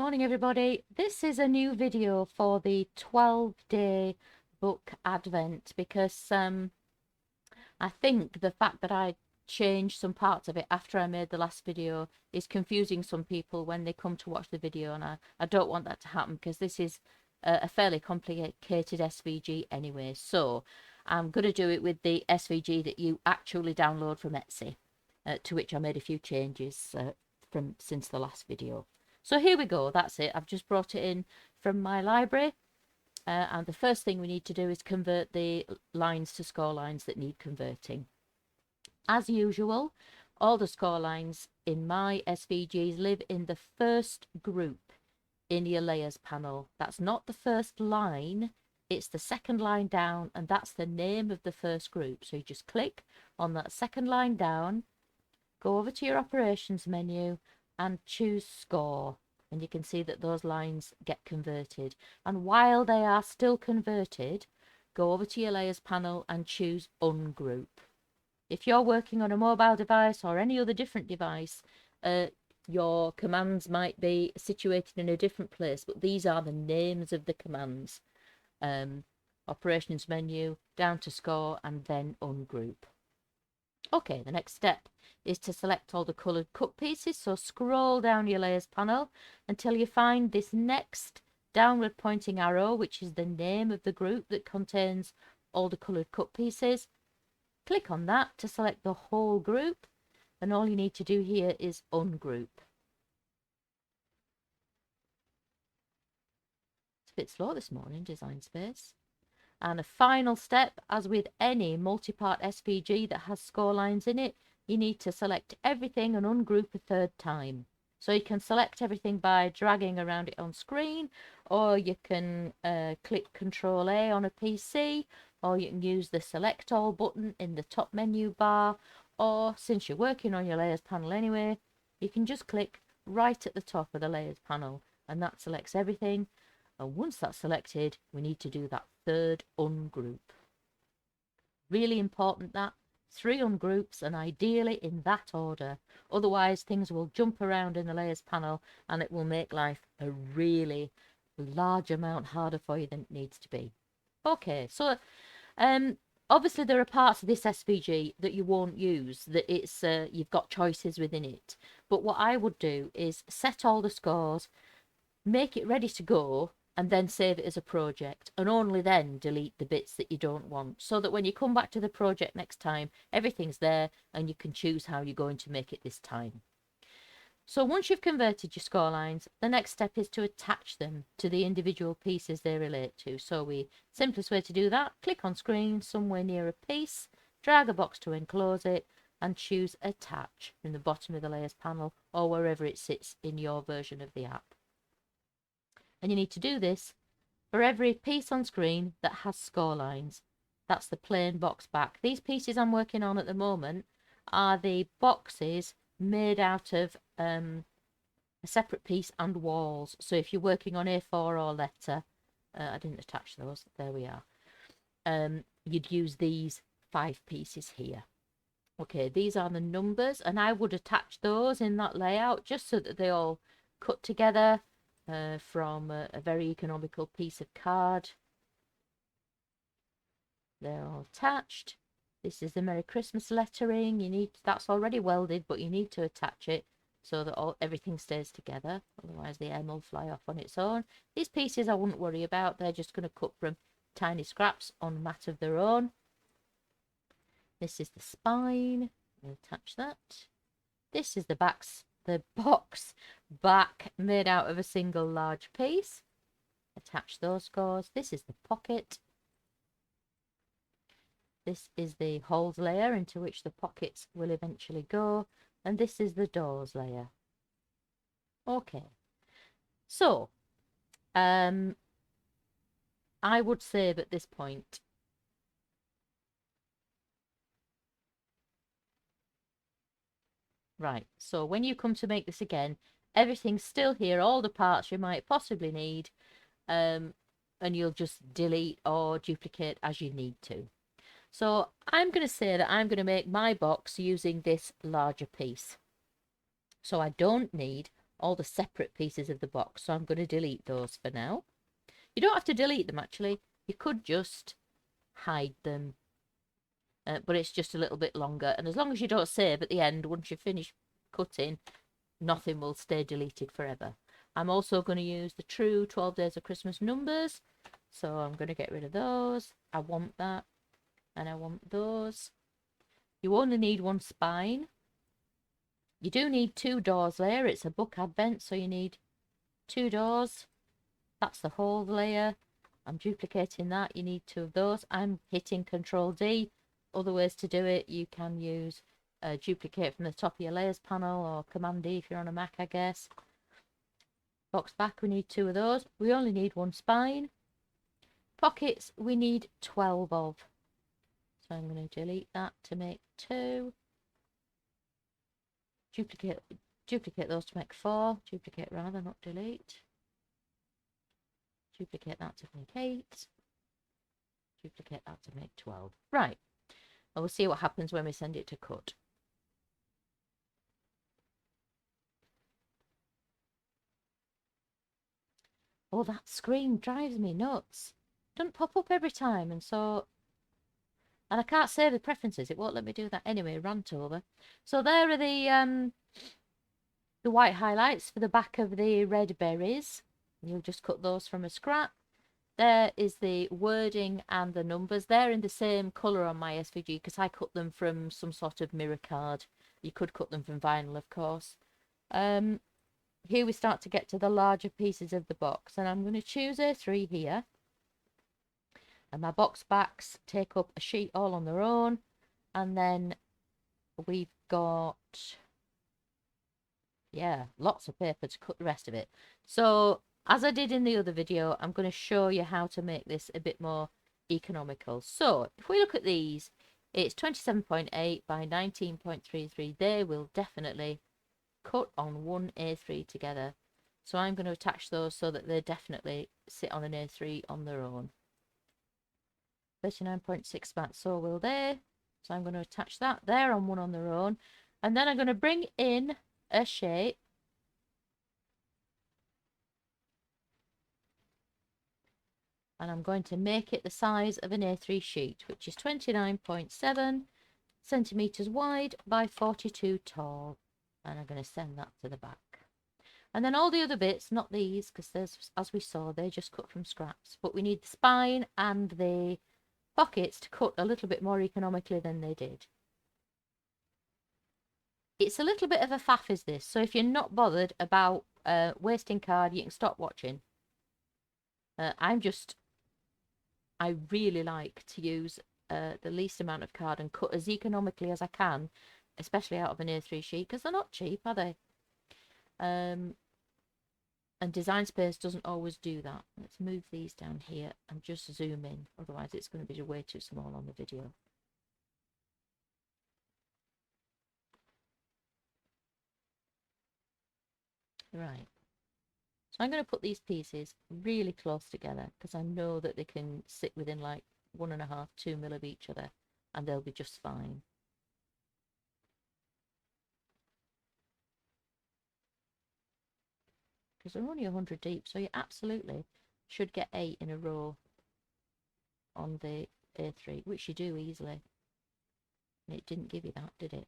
Morning everybody, this is a new video for the 12-day book advent because I think the fact that I changed some parts of it after I made the last video is confusing some people when they come to watch the video, and I don't want that to happen because this is a fairly complicated SVG anyway. So I'm going to do it with the SVG that you actually download from Etsy, to which I made a few changes since the last video. So here we go, that's it. I've just brought it in from my library, and the first thing we need to do is convert the lines to score lines that need converting. As usual, all the score lines in my SVGs live in the first group in your layers panel. That's not the first line, it's the second line down, and that's the name of the first group. So you just click on that second line down, go over to your operations menu and choose score, and you can see that those lines get converted. And while they are still converted, go over to your layers panel and choose ungroup. If you're working on a mobile device or any other different device, your commands might be situated in a different place, but these are the names of the commands. Operations menu, down to score, and then ungroup. Okay, the next step is to select all the coloured cut pieces. So scroll down your layers panel until you find this next downward pointing arrow, which is the name of the group that contains all the coloured cut pieces. Click on that to select the whole group, and all you need to do here is ungroup. It's a bit slow this morning, Design Space. And a final step, as with any multi-part SVG that has score lines in it, you need to select everything and ungroup a third time. So you can select everything by dragging around it on screen, or you can click Control A on a PC, or you can use the Select All button in the top menu bar, or since you're working on your layers panel anyway, you can just click right at the top of the layers panel, and that selects everything. And once that's selected, we need to do that third ungroup. Really important that 3 ungroups, and ideally in that order. Otherwise things will jump around in the layers panel and it will make life a really large amount harder for you than it needs to be. Okay, so obviously there are parts of this SVG that you won't use, that it's you've got choices within it. But what I would do is set all the scores, make it ready to go, and then save it as a project, and only then delete the bits that you don't want, so that when you come back to the project next time, everything's there and you can choose how you're going to make it this time. So once you've converted your score lines, the next step is to attach them to the individual pieces they relate to. So the simplest way to do that, click on screen somewhere near a piece, drag a box to enclose it, and choose attach in the bottom of the layers panel or wherever it sits in your version of the app. And you need to do this for every piece on screen that has score lines. That's the plain box back. These pieces I'm working on at the moment are the boxes made out of a separate piece and walls. So if you're working on A4 or letter, I didn't attach those, there we are, you'd use these 5 pieces here. Okay, these are the numbers, and I would attach those in that layout just so that they all cut together from a very economical piece of card. They're all attached. This is the Merry Christmas lettering. That's already welded, but you need to attach it so that everything stays together. Otherwise the M will fly off on its own. These pieces I wouldn't worry about. They're just going to cut from tiny scraps on mat of their own. This is the spine. We'll attach that. This is the box back made out of a single large piece. Attach those scores. This is the pocket. This is the holes layer into which the pockets will eventually go, and this is the doors layer. Okay, so I would save at this point. Right, so when you come to make this again, everything's still here, all the parts you might possibly need, and you'll just delete or duplicate as you need to. So I'm going to say that I'm going to make my box using this larger piece. So I don't need all the separate pieces of the box. So I'm going to delete those for now. You don't have to delete them, actually. You could just hide them. But it's just a little bit longer. And as long as you don't save at the end, once you finish cutting, nothing will stay deleted forever. I'm also going to use the true 12 Days of Christmas numbers. So I'm going to get rid of those. I want that. And I want those. You only need one spine. You do need 2 doors there. It's a book advent, so you need 2 doors. That's the whole layer. I'm duplicating that. You need 2 of those. I'm hitting Control D. Other ways to do it, you can use duplicate from the top of your layers panel, or Command D if you're on a Mac, I guess. Box back, we need 2 of those. We only need 1 spine. Pockets, we need 12 of. So I'm going to delete that to make 2. Duplicate those to make 4. Duplicate rather, not delete. Duplicate that to make 8. Duplicate that to make 12. Right. And we'll see what happens when we send it to cut. Oh, that screen drives me nuts. Doesn't pop up every time, and I can't save the preferences. It won't let me do that anyway. Rant over. So there are the white highlights for the back of the red berries. You'll just cut those from a scrap. There is the wording and the numbers. They're in the same colour on my SVG because I cut them from some sort of mirror card. You could cut them from vinyl, of course. Here we start to get to the larger pieces of the box, and I'm going to choose A3 here. And my box backs take up a sheet all on their own. And then we've got, yeah, lots of paper to cut the rest of it. So as I did in the other video, I'm going to show you how to make this a bit more economical. So if we look at these, it's 27.8 by 19.33. They will definitely cut on one A3 together. So I'm going to attach those so that they definitely sit on an A3 on their own. 39.6 baht, so will they. So I'm going to attach that there on one on their own. And then I'm going to bring in a shape. And I'm going to make it the size of an A3 sheet, which is 29.7 centimeters wide by 42 tall. And I'm going to send that to the back. And then all the other bits, not these, because there's, as we saw, they're just cut from scraps. But we need the spine and the pockets to cut a little bit more economically than they did. It's a little bit of a faff, is this? So if you're not bothered about wasting card, you can stop watching. I really like to use the least amount of card and cut as economically as I can, especially out of an A3 sheet, because they're not cheap, are they? And Design Space doesn't always do that. Let's move these down here and just zoom in, otherwise it's going to be way too small on the video. Right. So I'm going to put these pieces really close together because I know that they can sit within like 1.5–2 mil of each other and they'll be just fine. Because they're only 100 deep, so you absolutely should get 8 in a row on the A3, which you do easily. And it didn't give you that, did it?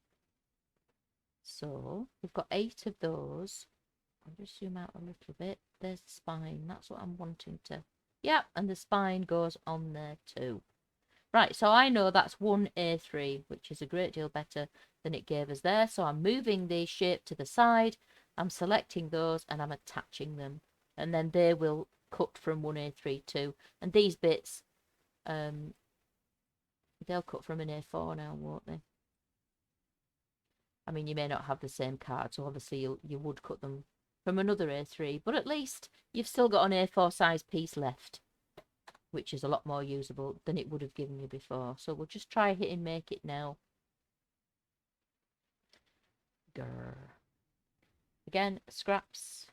So we've got 8 of those. I'll just zoom out a little bit. There's the spine. That's what I'm wanting to... Yep, and the spine goes on there too. Right, so I know that's one A3, which is a great deal better than it gave us there. So I'm moving the shape to the side. I'm selecting those and I'm attaching them. And then they will cut from one A3 too. And these bits, they'll cut from an A4 now, won't they? I mean, you may not have the same card, so obviously you would cut them from another A3, but at least you've still got an A4 size piece left, which is a lot more usable than it would have given you before. So we'll just try hitting make it now. Grr. Again, scraps,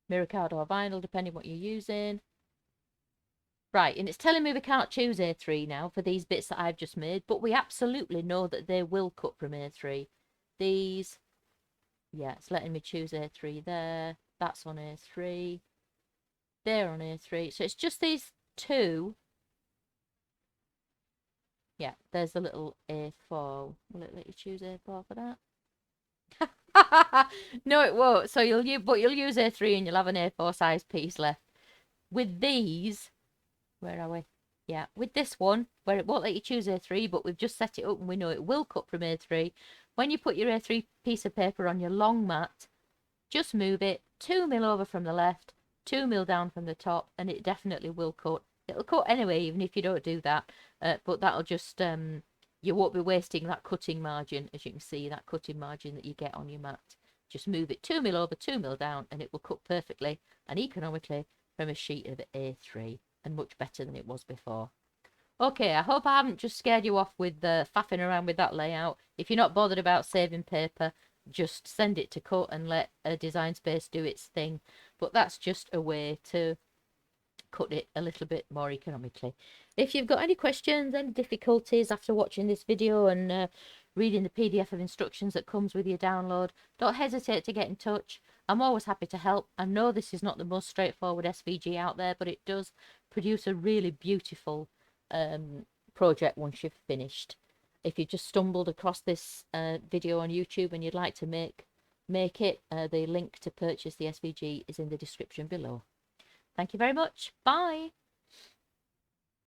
mirror card or vinyl, depending what you're using. Right, and it's telling me we can't choose A3 now for these bits that I've just made, but we absolutely know that they will cut from A3. These Yeah, it's letting me choose A3 there. That's on A3. They're on A3. So it's just these two. Yeah, there's the little A4. Will it let you choose A4 for that? No, it won't. So you'll use A3 and you'll have an A4 size piece left. With these, where are we? Yeah, with this one, where it won't let you choose A3, but we've just set it up and we know it will cut from A3. When you put your A3 piece of paper on your long mat, just move it 2 mil over from the left, 2 mil down from the top, and it definitely will cut. It'll cut anyway, even if you don't do that. But that'll just you won't be wasting that cutting margin, as you can see, that cutting margin that you get on your mat. Just move it 2 mil over, 2 mil down, and it will cut perfectly and economically from a sheet of A3, and much better than it was before. Okay, I hope I haven't just scared you off with faffing around with that layout. If you're not bothered about saving paper, just send it to cut and let a Design Space do its thing. But that's just a way to cut it a little bit more economically. If you've got any questions, any difficulties after watching this video and reading the PDF of instructions that comes with your download, don't hesitate to get in touch. I'm always happy to help. I know this is not the most straightforward SVG out there, but it does produce a really beautiful project once you've finished. If you just stumbled across this video on YouTube and you'd like to make it, the link to purchase the SVG is in the description below. Thank you very much. Bye.